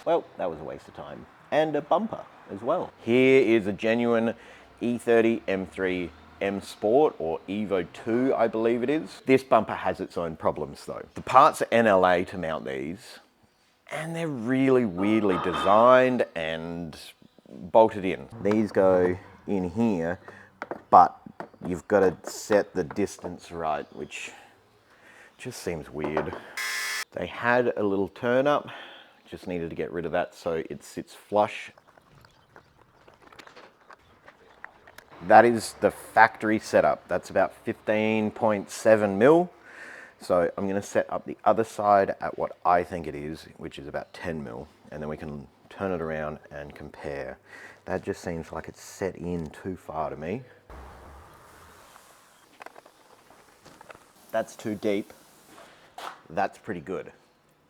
Well, that was a waste of time. And a bumper as well. Here is a genuine E30 M3 M Sport, or Evo 2, I believe it is. This bumper has its own problems though. The parts are NLA to mount these, and they're really weirdly designed and bolted in. These go in here, but you've got to set the distance right, which just seems weird. They had a little turn up, just needed to get rid of that so it sits flush. That is the factory setup. That's about 15.7 mil. So I'm going to set up the other side at what I think it is, which is about 10 mil, and then we can turn it around and compare. That just seems like it's set in too far to me. That's too deep. That's pretty good.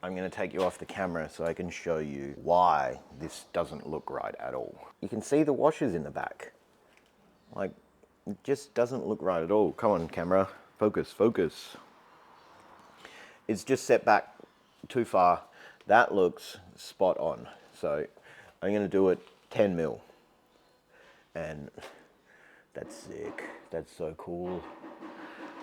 I'm going to take you off the camera so I can show you why this doesn't look right at all. You can see the washers in the back. Like, it just doesn't look right at all. Come on, camera. Focus, focus. It's just set back too far. That looks spot on. So I'm going to do it 10 mil. And that's sick. That's so cool.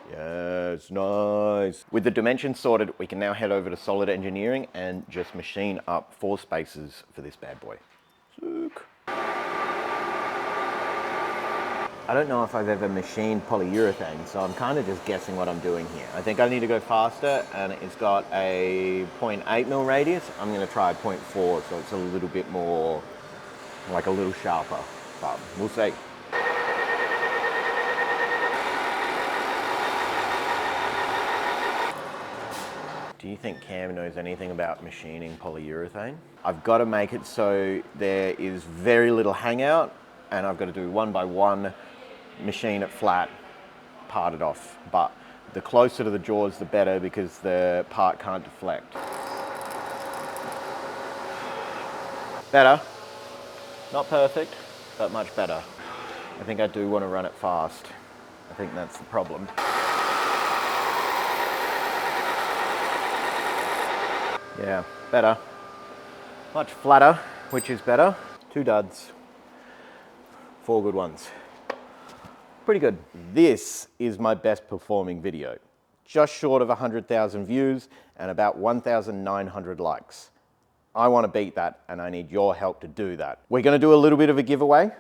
Yes, nice. With the dimensions sorted, we can now head over to Solid Engineering and just machine up 4 spaces for this bad boy. Sick. I don't know if I've ever machined polyurethane, so I'm kind of just guessing what I'm doing here. I think I need to go faster, and it's got a 0.8 mil radius. I'm going to try 0.4, so it's a little bit more, like a little sharper, but we'll see. Do you think Cam knows anything about machining polyurethane? I've got to make it so there is very little hangout, and I've got to do one by one, machine it flat, part it off. But the closer to the jaws, the better, because the part can't deflect. Better. Not perfect, but much better. I think I do want to run it fast. I think that's the problem. Yeah, better. Much flatter, which is better. 2 duds. 4 good ones. Pretty good. This is my best performing video. Just short of 100,000 views and about 1,900 likes. I want to beat that, and I need your help to do that. We're going to do a little bit of a giveaway.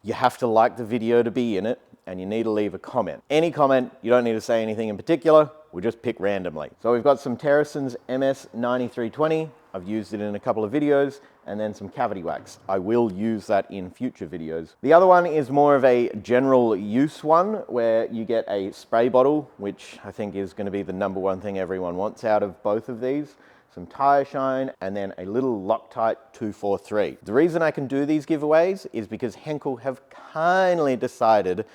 You have to like the video to be in it, and you need to leave a comment. Any comment, you don't need to say anything in particular, we'll just pick randomly. So we've got some Teroson's MS9320. I've used it in a couple of videos, and then some cavity wax. I will use that in future videos. The other one is more of a general use one, where you get a spray bottle, which I think is going to be the #1 thing everyone wants out of both of these. Some tire shine, and then a little Loctite 243. The reason I can do these giveaways is because Henkel have kindly decided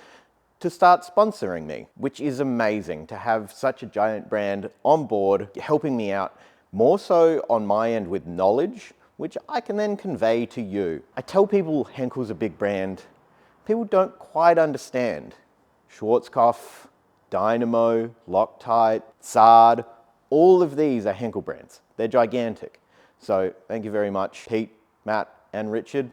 to start sponsoring me, which is amazing to have such a giant brand on board, helping me out more so on my end with knowledge, which I can then convey to you. I tell people Henkel's a big brand. People don't quite understand. Schwarzkopf, Dynamo, Loctite, Sard, all of these are Henkel brands. They're gigantic. So thank you very much, Pete, Matt, and Richard.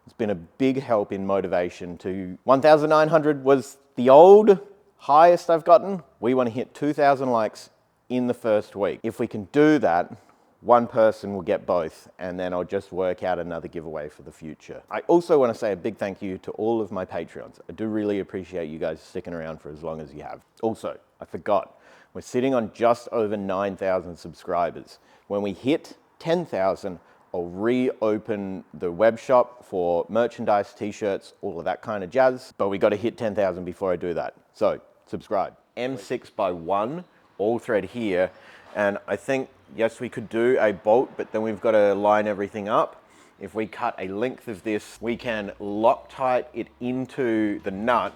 It's been a big help in motivation to 1,900 was the old highest I've gotten. We want to hit 2,000 likes in the first week. If we can do that, one person will get both, and then I'll just work out another giveaway for the future. I also want to say a big thank you to all of my Patreons. I do really appreciate you guys sticking around for as long as you have. Also, I forgot, we're sitting on just over 9,000 subscribers. When we hit 10,000, I'll reopen the web shop for merchandise, t-shirts, all of that kind of jazz, but we got to hit 10,000 before I do that. So subscribe. M6x1, all thread here. And I think, yes, we could do a bolt, but then we've got to line everything up. If we cut a length of this, we can Loctite it into the nut,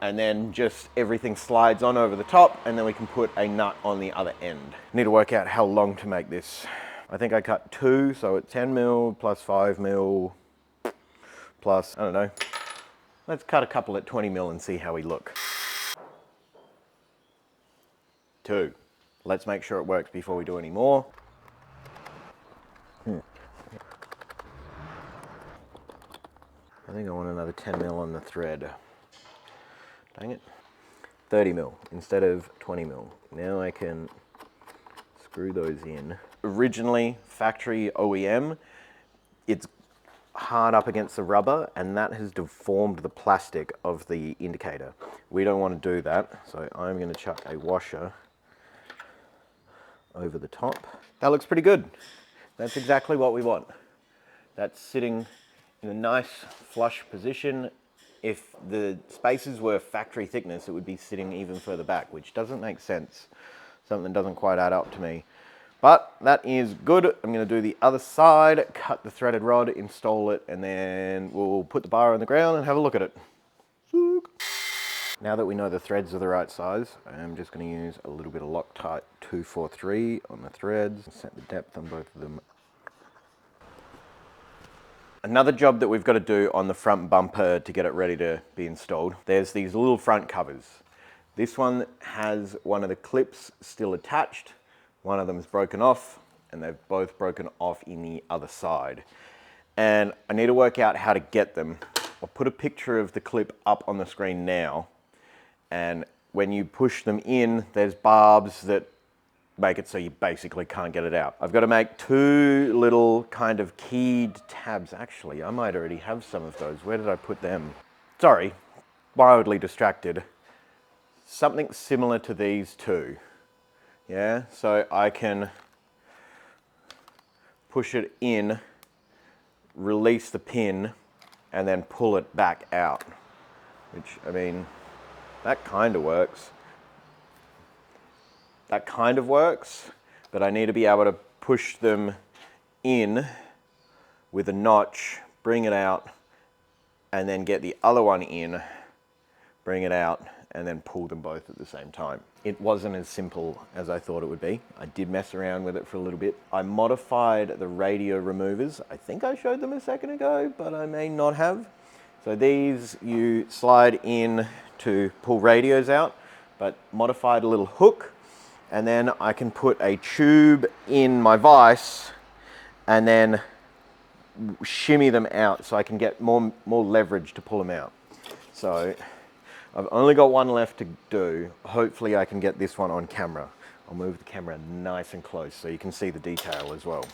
and then just everything slides on over the top, and then we can put a nut on the other end. Need to work out how long to make this. I think I cut 2, so it's 10 mil plus 5 mil plus, I don't know. Let's cut a couple at 20 mil and see how we look. 2. Let's make sure it works before we do any more. I think I want another 10 mil on the thread. Dang it. 30 mil instead of 20 mil. Now I can screw those in. Originally factory OEM, it's hard up against the rubber and that has deformed the plastic of the indicator. We don't want to do that, so I'm going to chuck a washer over the top. That looks pretty good. That's exactly what we want. That's sitting in a nice flush position. If the spaces were factory thickness, it would be sitting even further back, which doesn't make sense. Something doesn't quite add up to me. But that is good. I'm going to do the other side, cut the threaded rod, install it, and then we'll put the bar on the ground and have a look at it. Now that we know the threads are the right size, I'm just going to use a little bit of Loctite 243 on the threads, set the depth on both of them. Another job that we've got to do on the front bumper to get it ready to be installed, there's these little front covers. This one has one of the clips still attached, one of them is broken off, and they've both broken off in the other side. And I need to work out how to get them. I'll put a picture of the clip up on the screen now, and when you push them in, there's barbs that make it so you basically can't get it out. I've got to make two little kind of keyed tabs. Actually, I might already have some of those. Where did I put them? Sorry, wildly distracted. Something similar to these two. Yeah, so I can push it in, release the pin, and then pull it back out. Which, I mean, that kind of works. That kind of works, but I need to be able to push them in with a notch, bring it out, and then get the other one in, bring it out, and then pull them both at the same time. It wasn't as simple as I thought it would be. I did mess around with it for a little bit. I modified the radio removers. I think I showed them a second ago, but I may not have. So these you slide in to pull radios out, but modified a little hook. And then I can put a tube in my vise and then shimmy them out so I can get more leverage to pull them out. So I've only got one left to do. Hopefully I can get this one on camera. I'll move the camera nice and close so you can see the detail as well.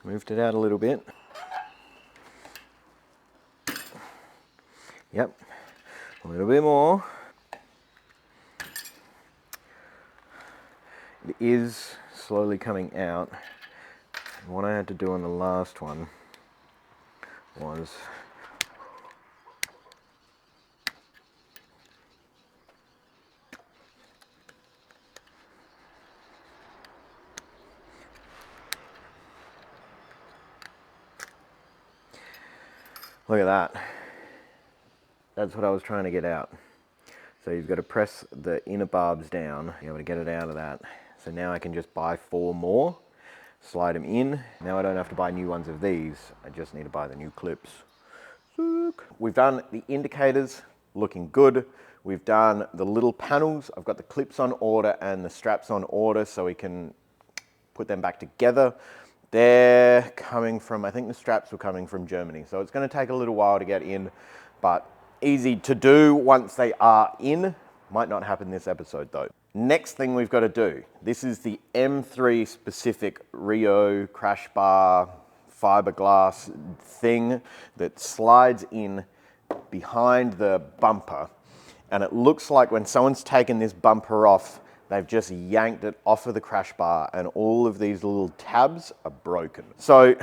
Moved it out a little bit. Yep. A little bit more. It is slowly coming out. And what I had to do on the last one was look at that. That's what I was trying to get out. So you've got to press the inner barbs down to be able to get it out of that. So now I can just buy 4 more, slide them in. Now I don't have to buy new ones of these. I just need to buy the new clips. We've done the indicators, looking good. We've done the little panels. I've got the clips on order and the straps on order so we can put them back together. They're coming from, I think the straps were coming from Germany. So it's going to take a little while to get in, but easy to do once they are in. Might not happen this episode though. Next thing we've got to do, this is the M3 specific Rio crash bar fiberglass thing that slides in behind the bumper. And it looks like when someone's taken this bumper off, they've just yanked it off of the crash bar and all of these little tabs are broken. So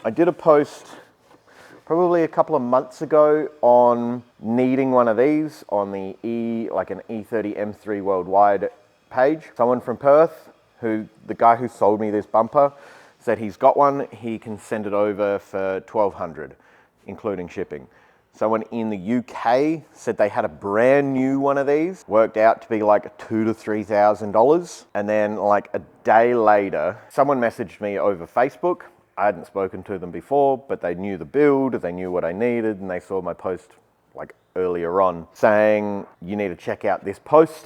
I did a post probably a couple of months ago on needing one of these on the like an E30 M3 worldwide page. Someone from Perth, the guy who sold me this bumper, said he's got one, he can send it over for $1,200, including shipping. Someone in the UK said they had a brand new one of these, worked out to be like $2,000 to $3,000. And then like a day later, someone messaged me over Facebook. I hadn't spoken to them before, but they knew the build, they knew what I needed, and they saw my post like earlier on saying, you need to check out this post.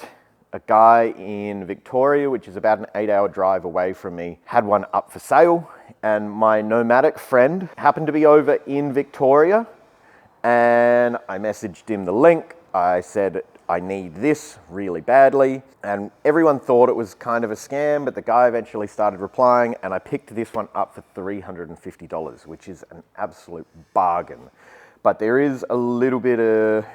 A guy in Victoria, which is about an 8-hour drive away from me, had one up for sale, and my nomadic friend happened to be over in Victoria, and I messaged him the link. I said, I need this really badly, and everyone thought it was kind of a scam, but the guy eventually started replying, and I picked this one up for $350, which is an absolute bargain. But there is a little bit of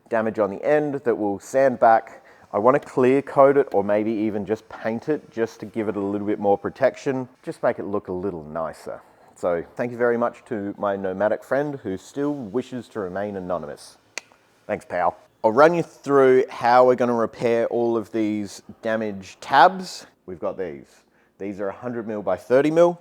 damage on the end that will sand back. I want to clear coat it, or maybe even just paint it, just to give it a little bit more protection, just make it look a little nicer. So thank you very much to my nomadic friend who still wishes to remain anonymous. Thanks, pal. I'll run you through how we're going to repair all of these damaged tabs. We've got these. These are 100mm by 30mm.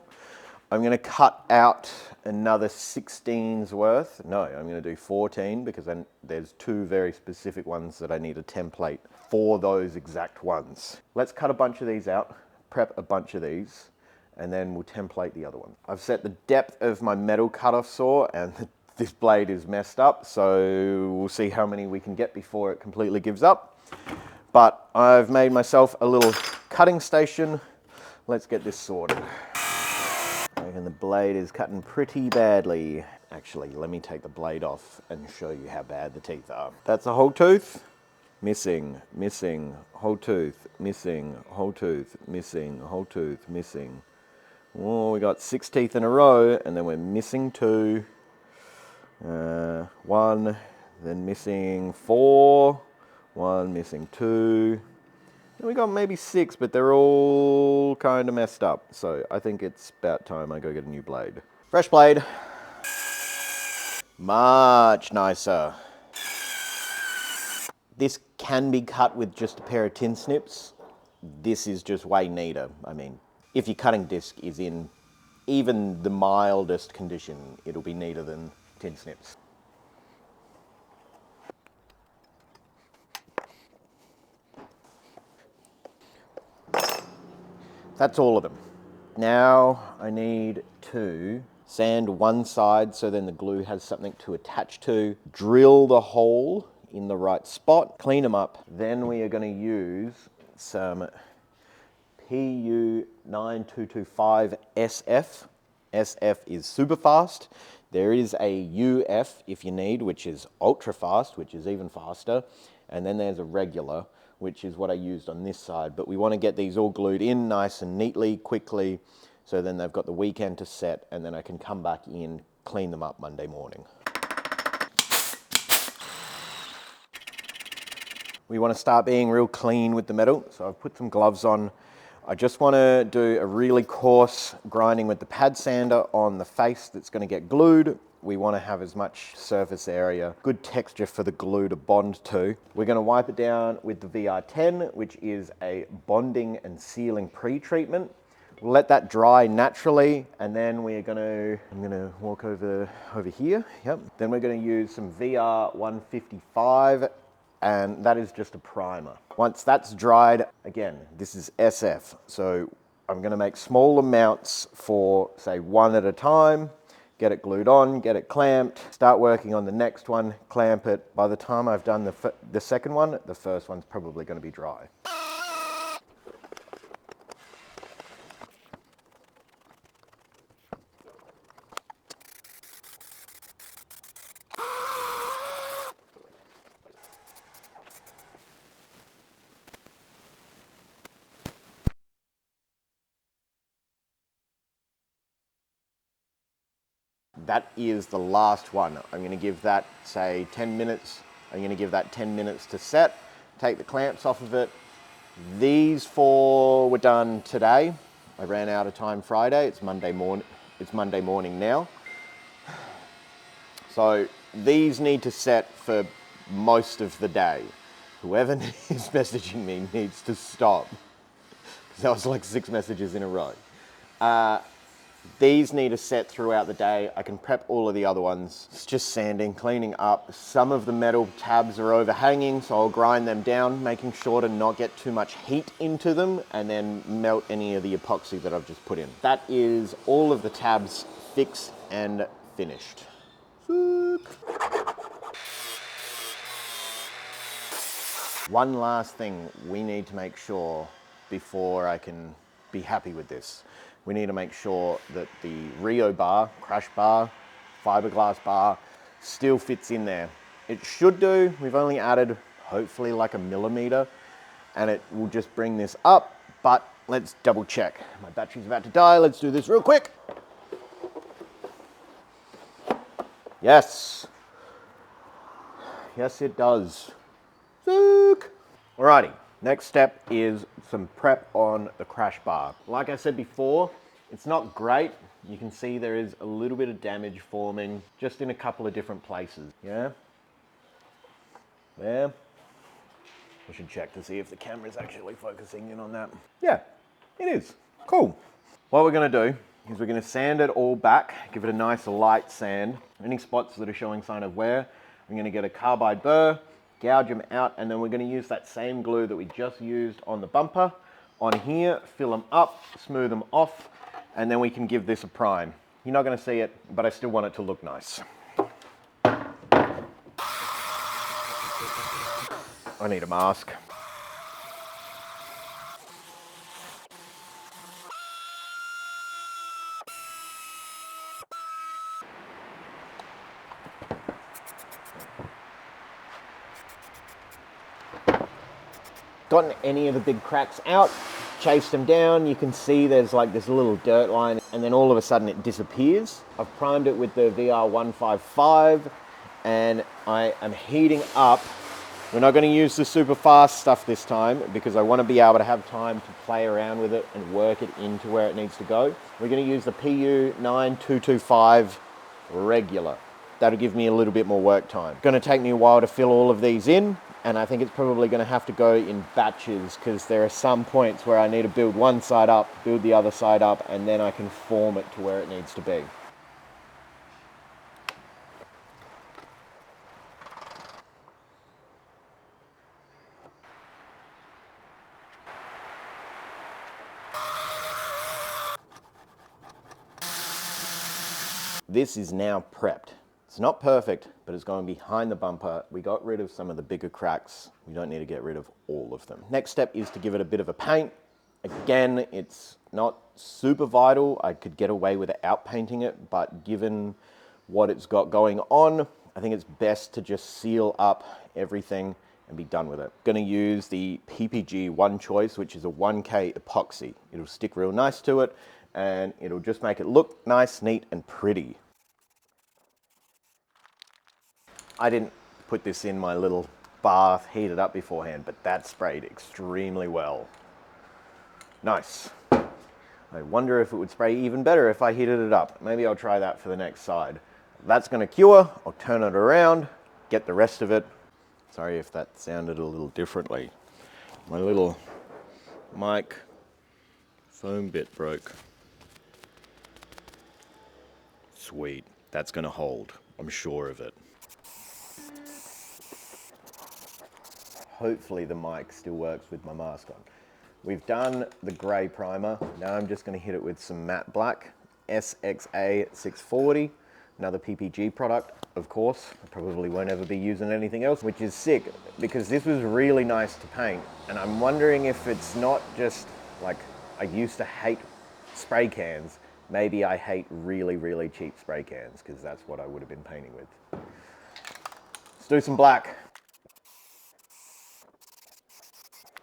I'm going to cut out another 16's worth. No, I'm going to do 14 because then there's two very specific ones that I need a template for those exact ones. Let's cut a bunch of these out, prep a bunch of these, and then we'll template the other one. I've set the depth of my metal cutoff saw, and this blade is messed up, so we'll see how many we can get before it completely gives up. But I've made myself a little cutting station. Let's get this sorted. And the blade is cutting pretty badly. Actually, let me take the blade off and show you how bad the teeth are. That's a whole tooth. Missing, missing, whole tooth, missing, whole tooth, missing, whole tooth, missing. Oh, we got 6 teeth in a row, and then we're missing 2. 1, then missing 4. 1, missing 2. And we got maybe 6, but they're all kind of messed up. So I think it's about time I go get a new blade. Fresh blade. Much nicer. This can be cut with just a pair of tin snips. This is just way neater. I mean, if your cutting disc is in even the mildest condition, it'll be neater than tin snips. That's all of them. Now I need to sand one side so then the glue has something to attach to, drill the hole in the right spot, clean them up. Then we are going to use some PU9225 SF. SF is super fast. There is a UF if you need, which is ultra fast, which is even faster. And then there's a regular, which is what I used on this side. But we want to get these all glued in nice and neatly, quickly, so then they've got the weekend to set, and then I can come back in, clean them up Monday morning. We want to start being real clean with the metal, so I've put some gloves on. I just want to do a really coarse grinding with the pad sander on the face that's going to get glued. We want to have as much surface area, good texture for the glue to bond to. We're going to wipe it down with the VR10, which is a bonding and sealing pre-treatment. We'll let that dry naturally, and then I'm going to walk over here. Yep. Then we're going to use some VR155, and that is just a primer. Once that's dried, again, this is SF, so I'm going to make small amounts for, say, 1 at a time. Get it glued on, get it clamped, start working on the next one, clamp it. By the time I've done the second one, the first one's probably going to be dry. That is the last one. I'm going to give that, say, 10 minutes. I'm going to give that 10 minutes to set, take the clamps off of it. These 4 were done today. I ran out of time Friday. It's Monday morning now. So these need to set for most of the day. Whoever is messaging me needs to stop. That was like 6 messages in a row. These need to set throughout the day. I can prep all of the other ones. It's just sanding, cleaning up. Some of the metal tabs are overhanging, so I'll grind them down, making sure to not get too much heat into them, and then melt any of the epoxy that I've just put in. That is all of the tabs fixed and finished. One last thing we need to make sure before I can be happy with this. We need to make sure that the Rio bar, crash bar, fiberglass bar still fits in there. It should do. We've only added hopefully like a millimeter and it will just bring this up, but let's double check. My battery's about to die. Let's do this real quick. Yes. Yes, it does. Zook. Alrighty, next step is some prep on the crash bar. Like I said before, it's not great. You can see there is a little bit of damage forming just in a couple of different places. Yeah? There. I should check to see if the camera is actually focusing in on that. Yeah, it is. Cool. What we're gonna do is we're gonna sand it all back, give it a nice light sand. Any spots that are showing sign of wear, I'm gonna get a carbide burr, gouge them out, and then we're gonna use that same glue that we just used on the bumper on here, fill them up, smooth them off, and then we can give this a prime. You're not gonna see it, but I still want it to look nice. I need a mask. Gotten any of the big cracks out, chased them down. You can see there's like this little dirt line and then all of a sudden it disappears. I've primed it with the VR155 and I am heating up. We're not going to use the super fast stuff this time because I want to be able to have time to play around with it and work it into where it needs to go. We're going to use the PU9225 regular. That'll give me a little bit more work time. Going to take me a while to fill all of these in, and I think it's probably going to have to go in batches because there are some points where I need to build one side up, build the other side up, and then I can form it to where it needs to be. This is now prepped. It's not perfect, but it's going behind the bumper. We got rid of some of the bigger cracks. We don't need to get rid of all of them. Next step is to give it a bit of a paint. Again, it's not super vital. I could get away without painting it, but given what it's got going on, I think it's best to just seal up everything and be done with it. Gonna use the PPG One Choice, which is a 1K epoxy. It'll stick real nice to it and it'll just make it look nice, neat, and pretty. I didn't put this in my little bath, heated up beforehand, but that sprayed extremely well. Nice. I wonder if it would spray even better if I heated it up. Maybe I'll try that for the next side. That's gonna cure. I'll turn it around, get the rest of it. Sorry if that sounded a little differently. My little mic foam bit broke. Sweet, that's gonna hold. I'm sure of it. Hopefully the mic still works with my mask on. We've done the grey primer. Now I'm just going to hit it with some matte black. SXA640, another PPG product, of course. I probably won't ever be using anything else, which is sick because this was really nice to paint. And I'm wondering if it's not just like, I used to hate spray cans. Maybe I hate really, really cheap spray cans because that's what I would have been painting with. Let's do some black.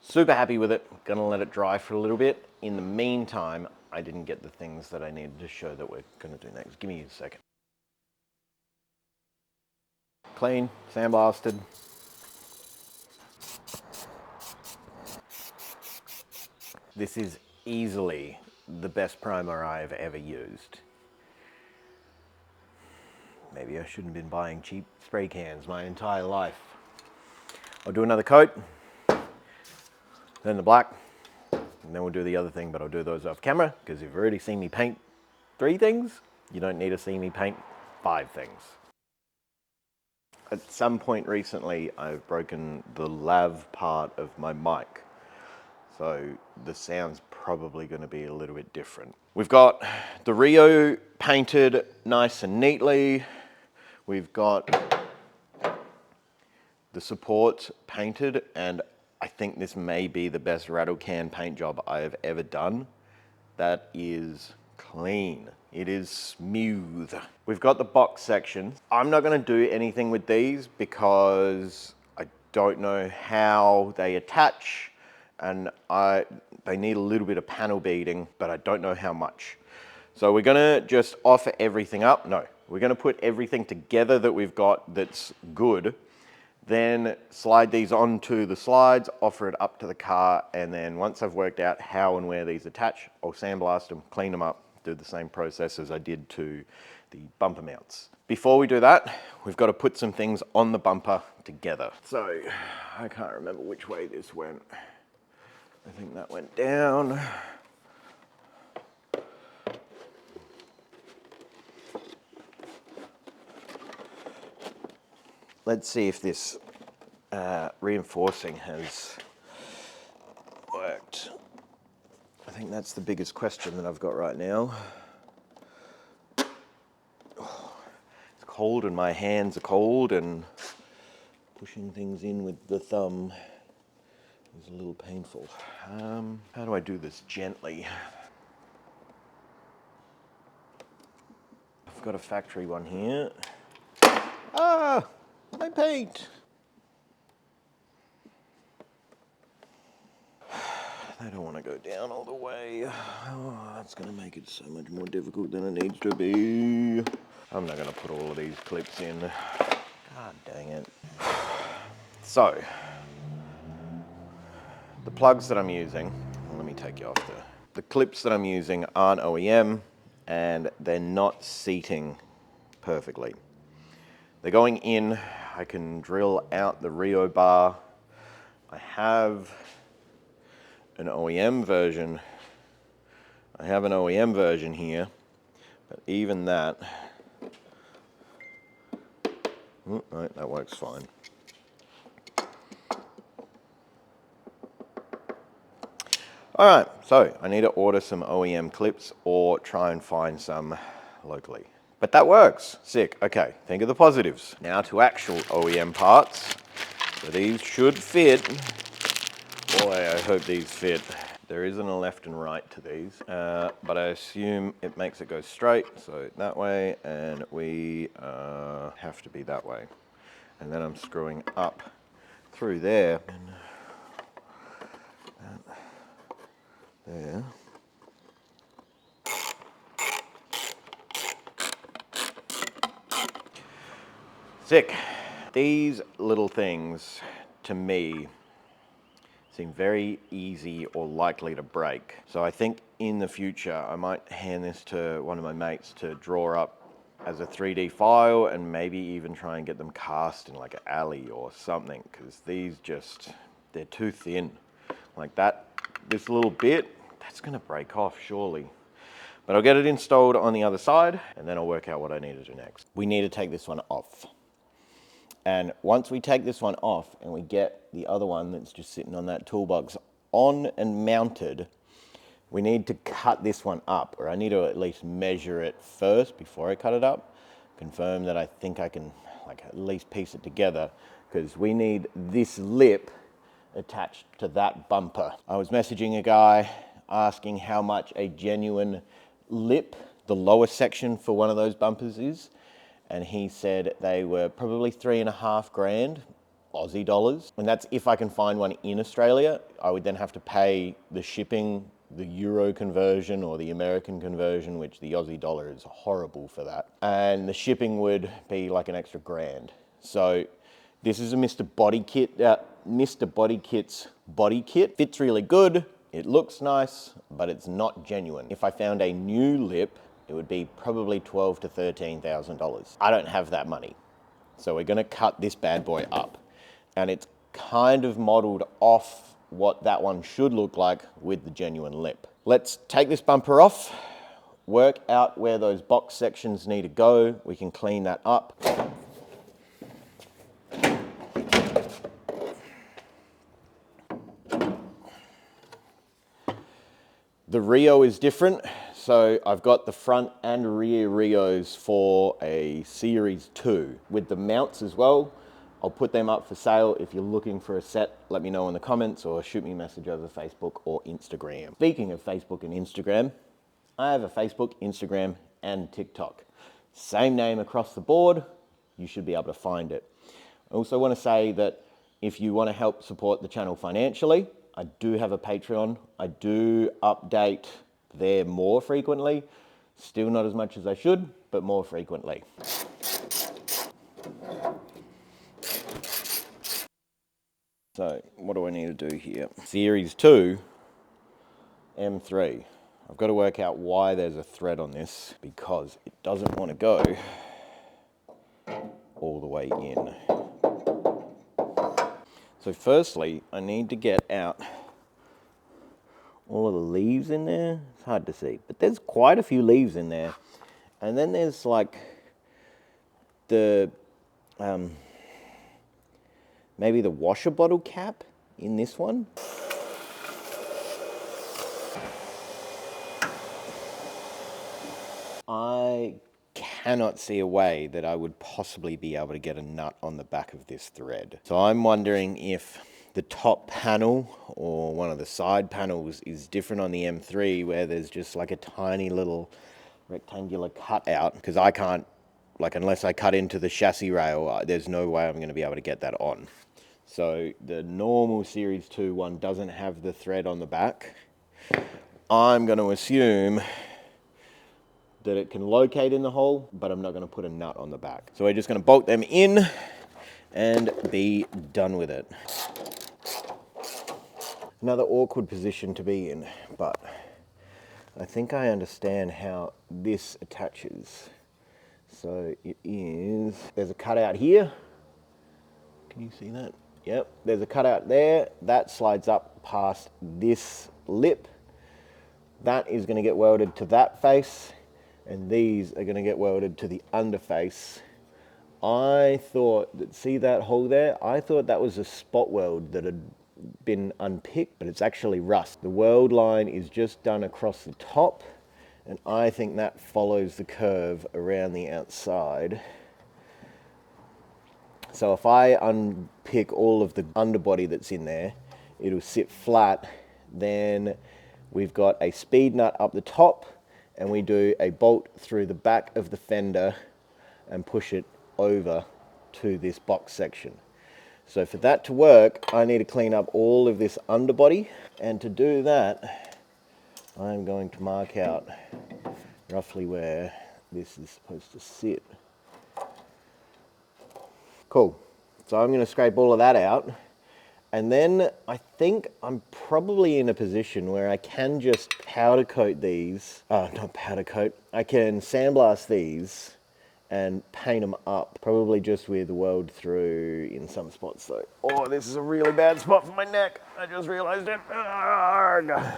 Super happy with it. Gonna let it dry for a little bit. In the meantime, I didn't get the things that I needed to show that we're gonna do next. Give me a second. Clean, sandblasted. This is easily the best primer I've ever used. Maybe I shouldn't have been buying cheap spray cans my entire life. I'll do another coat. Then the black, and then we'll do the other thing, but I'll do those off camera because you've already seen me paint 3 things. You don't need to see me paint 5 things. At some point recently, I've broken the lav part of my mic. So the sound's probably going to be a little bit different. We've got the Rio painted nice and neatly. We've got the supports painted and I think this may be the best rattle can paint job I have ever done. That is clean. It is smooth. We've got the box section. I'm not gonna do anything with these because I don't know how they attach, and they need a little bit of panel beading, but I don't know how much. So we're gonna just offer everything up. No, we're gonna put everything together that we've got that's good, then slide these onto the slides, offer it up to the car, and then once I've worked out how and where these attach, I'll sandblast them, clean them up, do the same process as I did to the bumper mounts. Before we do that, we've got to put some things on the bumper together. So I can't remember which way this went. I think that went down. Let's see if this reinforcing has worked. I think that's the biggest question that I've got right now. Oh, it's cold and my hands are cold, and pushing things in with the thumb is a little painful. How do I do this gently? I've got a factory one here. Ah! My paint! I don't want to go down all the way. Oh, that's going to make it so much more difficult than it needs to be. I'm not going to put all of these clips in. God dang it. So, the plugs that I'm using, let me take you off there. The clips that I'm using aren't OEM, and they're not seating perfectly. They're going in. I can drill out the Rio bar. I have an OEM version. I have an OEM version here, but even that, right, that works fine. All right, so I need to order some OEM clips or try and find some locally. But that works, sick. Okay, think of the positives. Now to actual OEM parts. So these should fit. Boy, I hope these fit. There isn't a left and right to these, but I assume it makes it go straight, so that way, and we have to be that way. And then I'm screwing up through there, and there. Sick. These little things, to me, seem very easy or likely to break. So I think in the future, I might hand this to one of my mates to draw up as a 3D file and maybe even try and get them cast in like an alley or something, because these they're too thin. Like that, this little bit, that's gonna break off surely. But I'll get it installed on the other side and then I'll work out what I need to do next. We need to take this one off. And once we take this one off and we get the other one that's just sitting on that toolbox on and mounted, we need to cut this one up, or I need to at least measure it first before I cut it up, confirm that I think I can like at least piece it together, because we need this lip attached to that bumper. I was messaging a guy asking how much a genuine lip, the lower section for one of those bumpers is, and he said they were probably $3,500 Aussie dollars. And that's if I can find one in Australia. I would then have to pay the shipping, the euro conversion or the American conversion, which the Aussie dollar is horrible for that. And the shipping would be like an extra grand. So this is a Mr. Body Kit, Mr. Body Kit's body kit. Fits really good. It looks nice, but it's not genuine. If I found a new lip, it would be probably $12,000 to $13,000. I don't have that money. So we're gonna cut this bad boy up. And it's kind of modeled off what that one should look like with the genuine lip. Let's take this bumper off, work out where those box sections need to go. We can clean that up. The Rio is different. So I've got the front and rear Rios for a Series 2 with the mounts as well. I'll put them up for sale. If you're looking for a set, let me know in the comments or shoot me a message over Facebook or Instagram. Speaking of Facebook and Instagram, I have a Facebook, Instagram, and TikTok. Same name across the board. You should be able to find it. I also want to say that if you want to help support the channel financially, I do have a Patreon. I do update there more frequently. Still not as much as I should, but more frequently. So what do I need to do here? Series 2, M3. I've got to work out why there's a thread on this, because it doesn't want to go all the way in. So firstly, I need to get out all of the leaves in there. It's hard to see, but there's quite a few leaves in there. And then there's like the, maybe the washer bottle cap in this one. I cannot see a way that I would possibly be able to get a nut on the back of this thread. So I'm wondering if the top panel or one of the side panels is different on the M3, where there's just like a tiny little rectangular cutout, because I can't, like, unless I cut into the chassis rail, there's no way I'm going to be able to get that on. So the normal Series 2 one doesn't have the thread on the back. I'm going to assume that it can locate in the hole, but I'm not going to put a nut on the back. So we're just going to bolt them in and be done with it. Another awkward position to be in, but I think I understand how this attaches. So it is, there's a cutout here. Can you see that? Yep, there's a cutout there. That slides up past this lip. That is going to get welded to that face, and these are going to get welded to the underface. I thought that, see that hole there? I thought that was a spot weld that had been unpicked, but it's actually rust. The weld line is just done across the top, and I think that follows the curve around the outside. So if I unpick all of the underbody that's in there, it'll sit flat. Then we've got a speed nut up the top, and we do a bolt through the back of the fender and push it over to this box section. So for that to work, I need to clean up all of this underbody, and to do that, I'm going to mark out roughly where this is supposed to sit. Cool. So I'm going to scrape all of that out, and then I think I'm probably in a position where I can just powder coat these. Not powder coat. I can sandblast these and paint them up, probably just with weld through in some spots though. Oh, this is a really bad spot for my neck. I just realized it. Arrgh.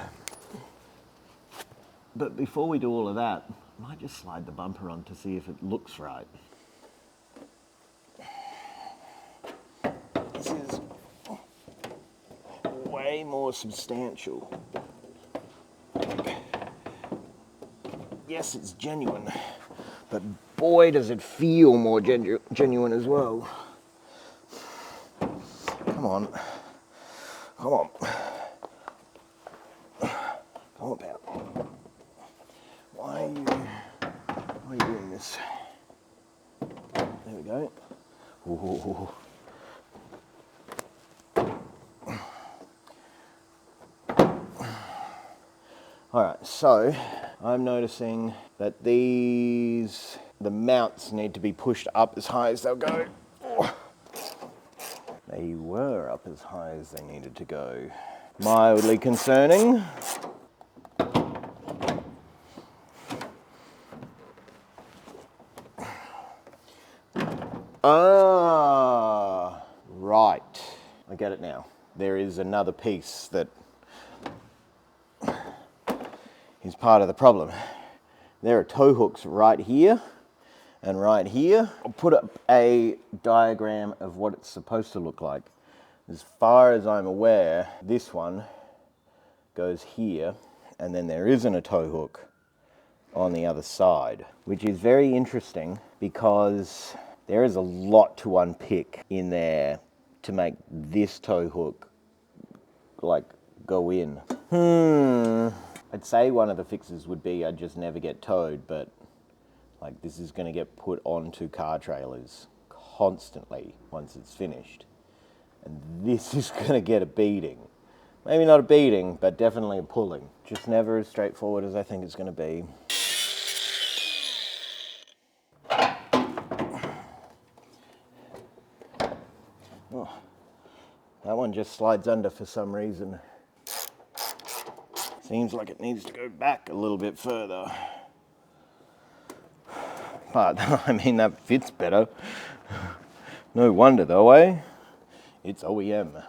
But before we do all of that, I might just slide the bumper on to see if it looks right. This is way more substantial. Yes, it's genuine, but boy does it feel more genuine as well. Come on. Come on. Come on, pal. Why are you doing this? There we go. Ooh. All right, so I'm noticing that the mounts need to be pushed up as high as they'll go. Oh. They were up as high as they needed to go. Mildly concerning. Ah, right. I get it now. There is another piece that is part of the problem. There are tow hooks right here and right here. I'll put up a diagram of what it's supposed to look like. As far as I'm aware, this one goes here, and then there isn't a tow hook on the other side, which is very interesting because There is a lot to unpick in there to make this tow hook like go in. I'd say one of the fixes would be I'd just never get towed, but like this is going to get put onto car trailers constantly once it's finished. And this is going to get a beating. Maybe not a beating, but definitely a pulling. Just never as straightforward as I think it's going to be. Oh, that one just slides under for some reason. Seems like it needs to go back a little bit further. But, I mean, that fits better. No wonder though, eh? It's OEM.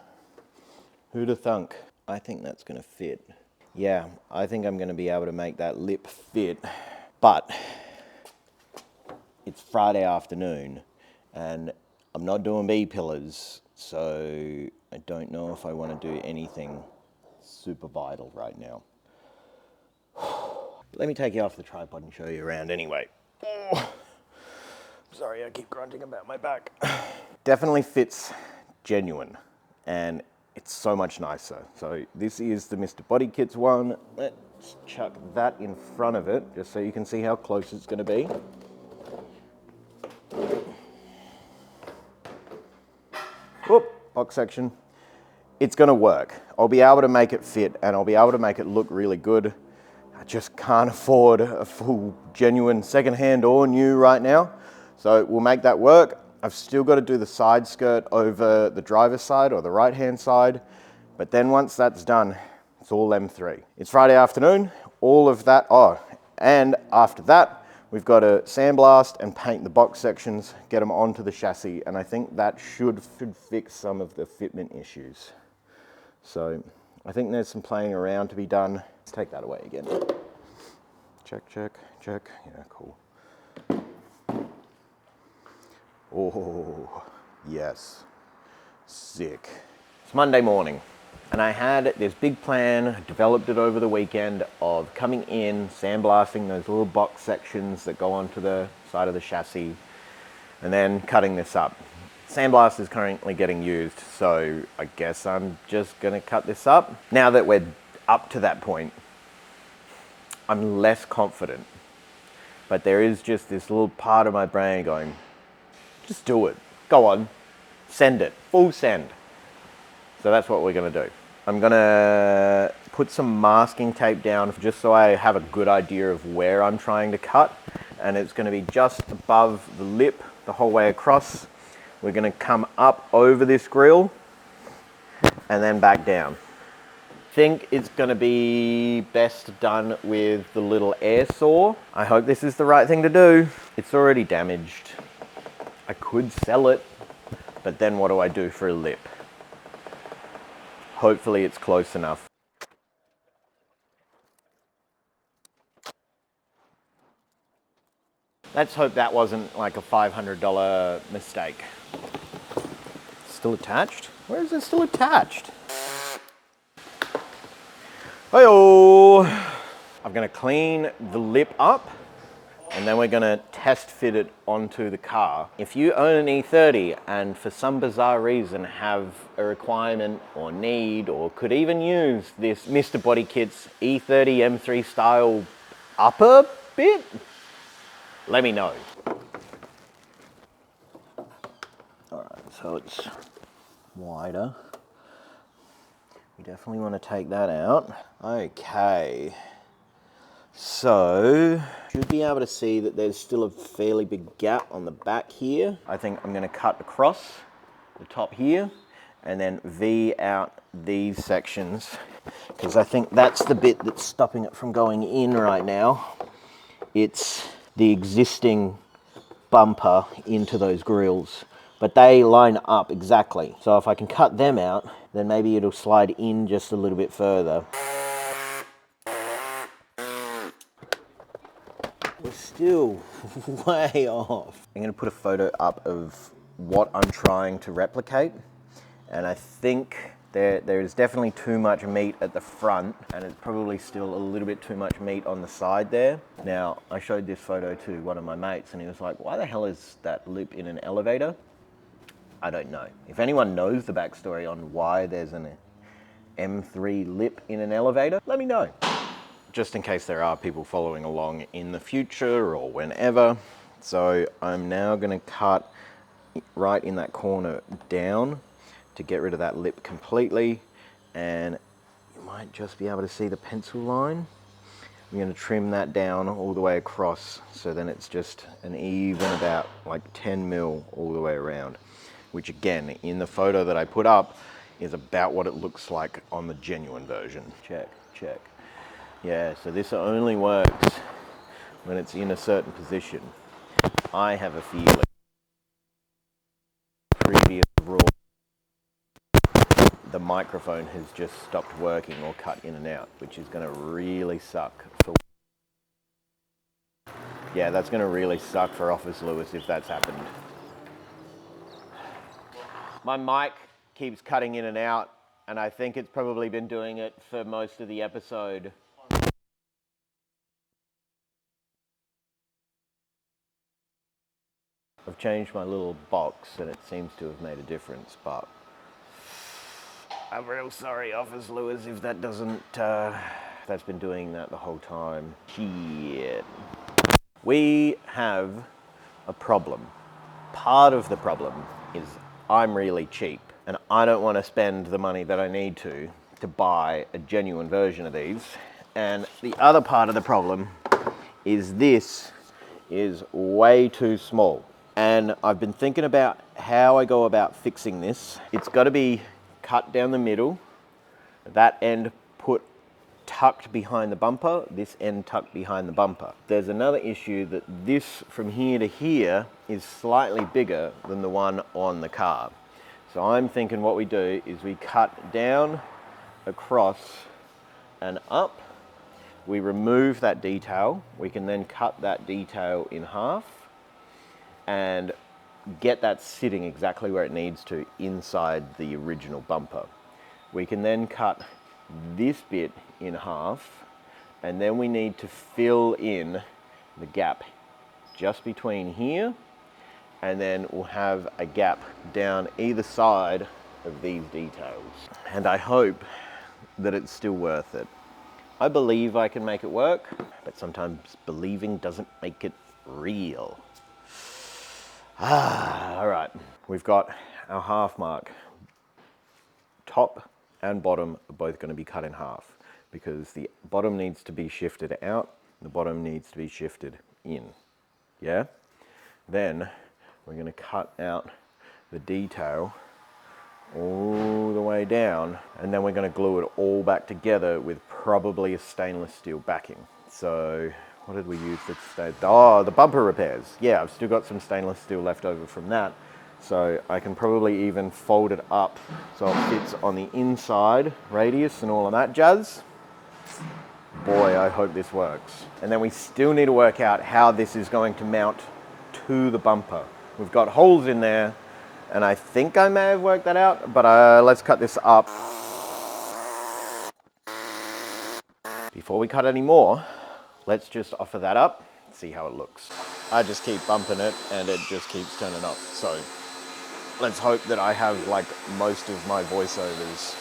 Who'd have thunk? I think that's gonna fit. Yeah, I think I'm gonna be able to make that lip fit. But, it's Friday afternoon, and I'm not doing B-pillars, so I don't know if I want to do anything super vital right now. Let me take you off the tripod and show you around anyway. Oh, sorry, I keep grunting about my back. Definitely fits genuine, and it's so much nicer. So this is the Mr. Body Kits one. Let's chuck that in front of it, just so you can see how close it's gonna be. Whoop, box section. It's gonna work. I'll be able to make it fit, and I'll be able to make it look really good. I just can't afford a full genuine secondhand or new right now. So we'll make that work. I've still got to do the side skirt over the driver's side or the right-hand side. But then once that's done, it's all M3. It's Friday afternoon, all of that, and after that, we've got to sandblast and paint the box sections, get them onto the chassis, and I think that should fix some of the fitment issues. So I think there's some playing around to be done. Let's take that away again. Check, check, check. Yeah, cool. Oh, yes. Sick. It's Monday morning, and I had this big plan, developed it over the weekend, of coming in, sandblasting those little box sections that go onto the side of the chassis, and then cutting this up. Sandblast is currently getting used, so I guess I'm just gonna cut this up. Now that we're up to that point, I'm less confident, but there is just this little part of my brain going, just do it, go on, send it, full send. So that's what we're gonna do. I'm gonna put some masking tape down just so I have a good idea of where I'm trying to cut, and it's gonna be just above the lip the whole way across. We're gonna come up over this grill and then back down. I think it's gonna be best done with the little air saw. I hope this is the right thing to do. It's already damaged. I could sell it, but then what do I do for a lip? Hopefully it's close enough. Let's hope that wasn't like a $500 mistake. Still attached? Where is it still attached? Hey-oh! I'm gonna clean the lip up, and then we're gonna test fit it onto the car. If you own an E30 and for some bizarre reason have a requirement or need or could even use this Mr. Body Kit's E30 M3 style upper bit, let me know. All right, so it's wider. We definitely want to take that out. Okay. So, should be able to see that there's still a fairly big gap on the back here. I think I'm going to cut across the top here and then V out these sections, because I think that's the bit that's stopping it from going in right now. It's the existing bumper into those grills, but they line up exactly. So if I can cut them out, then maybe it'll slide in just a little bit further. We're still way off. I'm gonna put a photo up of what I'm trying to replicate, and I think There is definitely too much meat at the front, and it's probably still a little bit too much meat on the side there. Now, I showed this photo to one of my mates, and he was like, why the hell is that lip in an elevator? I don't know. If anyone knows the backstory on why there's an M3 lip in an elevator, let me know. Just in case there are people following along in the future or whenever. So I'm now gonna cut right in that corner down to get rid of that lip completely, and you might just be able to see the pencil line. I'm going to trim that down all the way across, so then it's just an even about like 10 mil all the way around, which again, in the photo that I put up, is about what it looks like on the genuine version. Check, check. Yeah, so this only works when it's in a certain position. I have a feeling previous raw, the microphone has just stopped working or cut in and out, which is going to really suck for... Yeah, that's going to really suck for Office Lewis if that's happened. My mic keeps cutting in and out, and I think it's probably been doing it for most of the episode. I've changed my little box and it seems to have made a difference, but I'm real sorry, Office Lewis, if that doesn't, that's been doing that the whole time. Shit. We have a problem. Part of the problem is I'm really cheap and I don't want to spend the money that I need to buy a genuine version of these. And the other part of the problem is this is way too small. And I've been thinking about how I go about fixing this. It's got to be cut down the middle, that end put tucked behind the bumper, this end tucked behind the bumper. There's another issue that this from here to here is slightly bigger than the one on the car. So I'm thinking what we do is we cut down, across and up. We remove that detail. We can then cut that detail in half and get that sitting exactly where it needs to inside the original bumper. We can then cut this bit in half, and then we need to fill in the gap just between here, and then we'll have a gap down either side of these details. And I hope that it's still worth it. I believe I can make it work, but sometimes believing doesn't make it real. All right, we've got our half mark. Top and bottom are both going to be cut in half because the bottom needs to be shifted out, the bottom needs to be shifted in, yeah? Then we're going to cut out the detail all the way down, and then we're going to glue it all back together with probably a stainless steel backing. So what did we use for stainless? Oh, the bumper repairs. Yeah, I've still got some stainless steel left over from that. So I can probably even fold it up so it fits on the inside radius and all of that jazz. Boy, I hope this works. And then we still need to work out how this is going to mount to the bumper. We've got holes in there, and I think I may have worked that out, but let's cut this up. Before we cut any more, let's just offer that up, see how it looks. I just keep bumping it and it just keeps turning up. So let's hope that I have like most of my voiceovers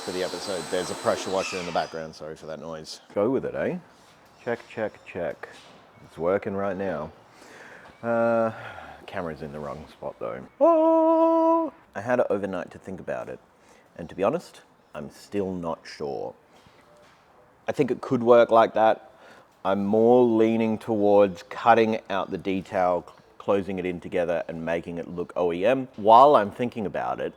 for the episode. There's a pressure washer in the background, sorry for that noise. Go with it, eh? Check, check, check. It's working right now. Camera's in the wrong spot though. Oh! I had it overnight to think about it, and to be honest, I'm still not sure. I think it could work like that. I'm more leaning towards cutting out the detail, closing it in together and making it look OEM. While I'm thinking about it,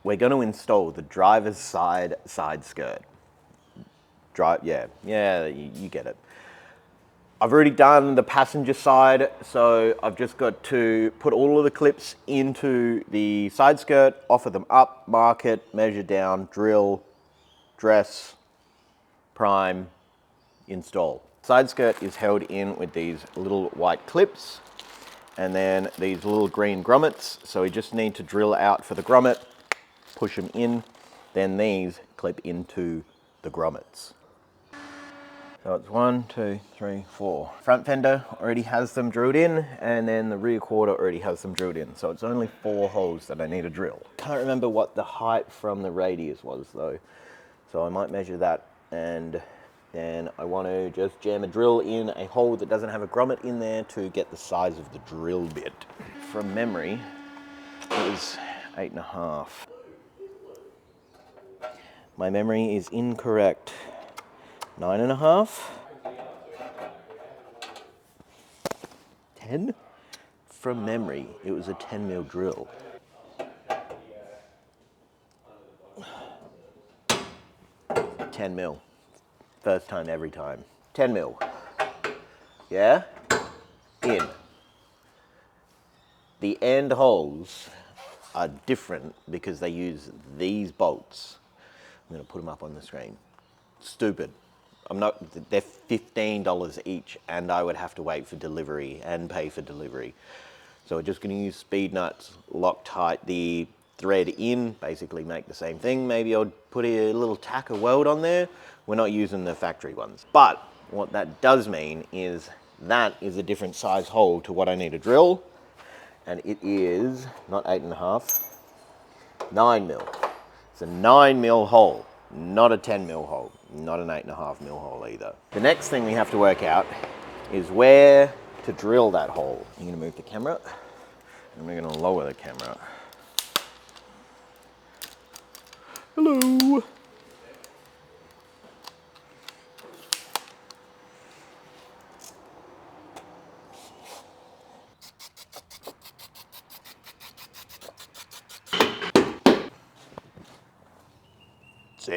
we're going to install the driver's side skirt. Yeah, you get it. I've already done the passenger side, so I've just got to put all of the clips into the side skirt, offer them up, mark it, measure down, drill, dress, prime, install. Side skirt is held in with these little white clips and then these little green grommets. So we just need to drill out for the grommet, push them in, then these clip into the grommets. So it's 1, 2, 3, 4. Front fender already has them drilled in, and then the rear quarter already has them drilled in. So it's only 4 holes that I need to drill. Can't remember what the height from the radius was though. So I might measure that, and then I want to just jam a drill in a hole that doesn't have a grommet in there to get the size of the drill bit. From memory, it was 8.5. My memory is incorrect. 9.5? 10? From memory, it was a 10 mil drill. $10 mil. First time, every time. 10 mil. Yeah? In. The end holes are different because they use these bolts. I'm gonna put them up on the screen. Stupid. They're $15 each, and I would have to wait for delivery and pay for delivery. So we're just gonna use speed nuts, Loctite the thread in, basically make the same thing. Maybe I'll put a little tack of weld on there. We're not using the factory ones. But what that does mean is that is a different size hole to what I need to drill. And it is not 8.5, 9 mil. It's a 9 mil hole, not a 10 mil hole, not an 8.5 mil hole either. The next thing we have to work out is where to drill that hole. I'm gonna move the camera, and we're gonna lower the camera. Hello. That's